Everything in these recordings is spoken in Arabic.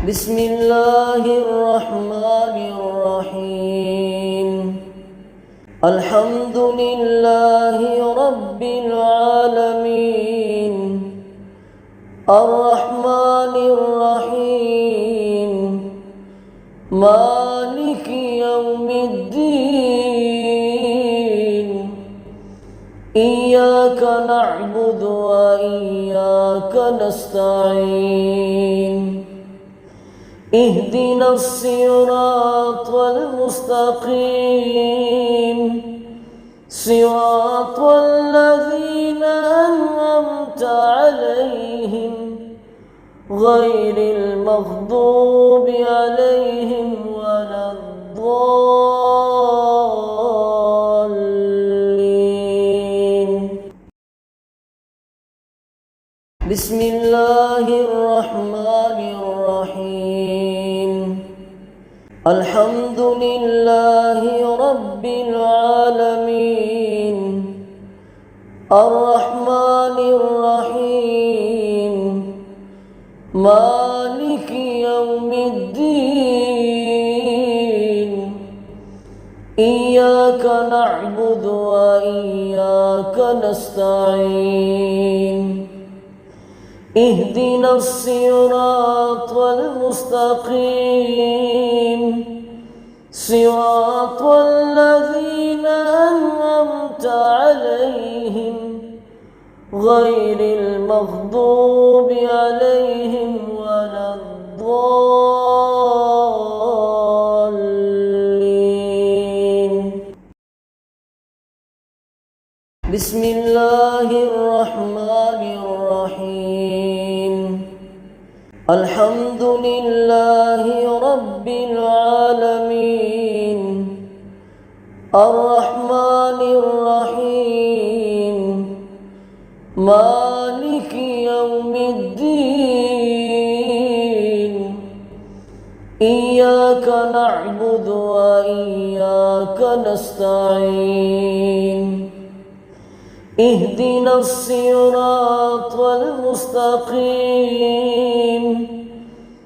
بسم الله الرحمن الرحيم. الحمد لله رب العالمين، الرحمن الرحيم، مالك يوم الدين. إياك نعبد وإياك نستعين. اهدنا الصراط المستقيم، صراط الذين أنعمت عليهم غير المغضوب عليهم ولا الضالين. بسم الله الرحمن الرحيم. الحمد لله رب العالمين، الرحمن الرحيم، مالك يوم الدين. إياك نعبد وإياك نستعين. اهدنا الصراط المستقيم، صراط الذين أنعمت عليهم غير المغضوب عليهم ولا الضالين. بسم الله الرحمن الرحيم. الحمد لله رب العالمين، الرحمن الرحيم، مالك يوم الدين. إياك نعبد وإياك نستعين. اهدنا الصراط المستقيم،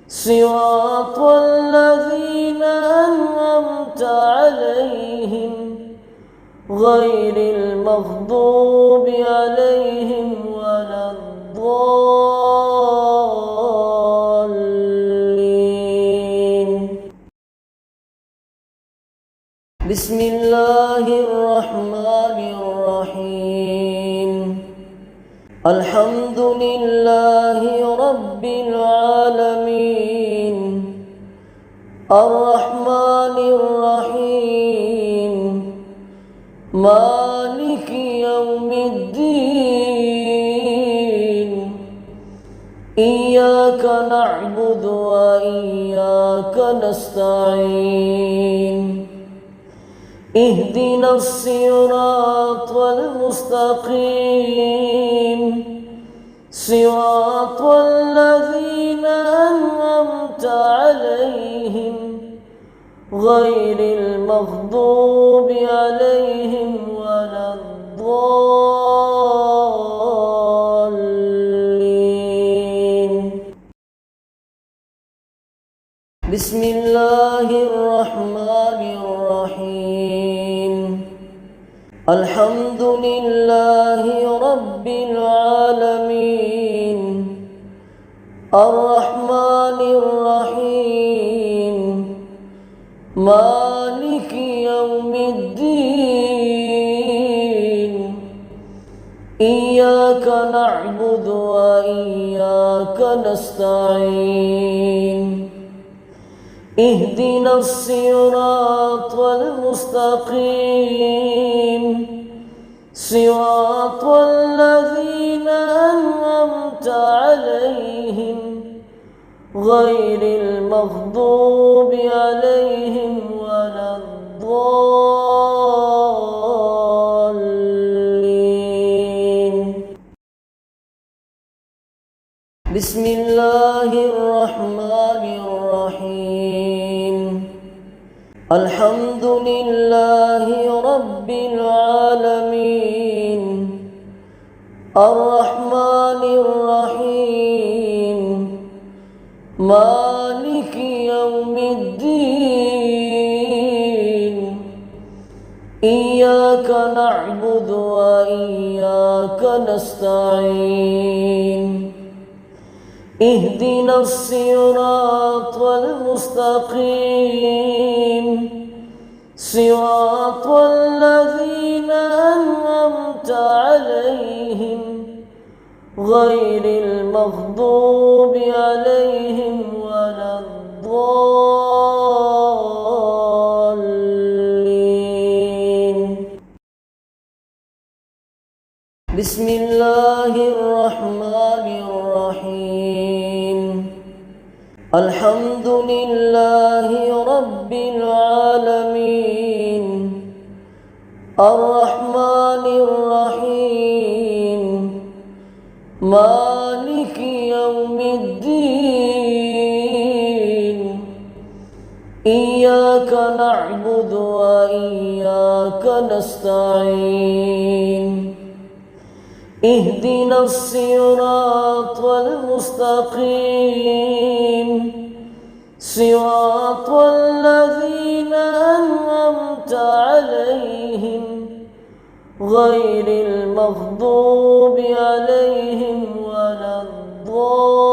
صراط الذين أنعمت عليهم غير المغضوب عليهم ولا الضالين. بسم الله الرحمن الرحيم. الحمد لله رب العالمين، الرحمن الرحيم، مالك يوم الدين. إياك نعبد وإياك نستعين. اهدنا الصراط المستقيم، صراط الذين أنعمت عليهم غير المغضوب عليهم ولا الضالين. بسم الله الرحمن الرحيم. الحمد لله رب العالمين، الرحمن الرحيم، مالك يوم الدين. إياك نعبد وإياك نستعين. اهدنا الصراط المستقيم، صراط الذين أنعمت عليهم غير المغضوب عليهم ولا الضالين. بسم الله الرحمن الرحيم. الحمد لله رب العالمين، الرحمن الرحيم، مالك مالك يوم الدين إياك نعبد وإياك نستعين اهدنا الصراط المستقيم صراط الذين أنعمت عليهم غير المغضوب عليهم ولا الضالين. بسم الله الرحمن الرحيم. الحمد لله رب العالمين الرحمن الرحيم مالك يوم الدين إياك نعبد وإياك نستعين اهدنا الصراط المستقيم صراط الذين أنعمت عليهم غير المغضوب عليهم ولا الضالين.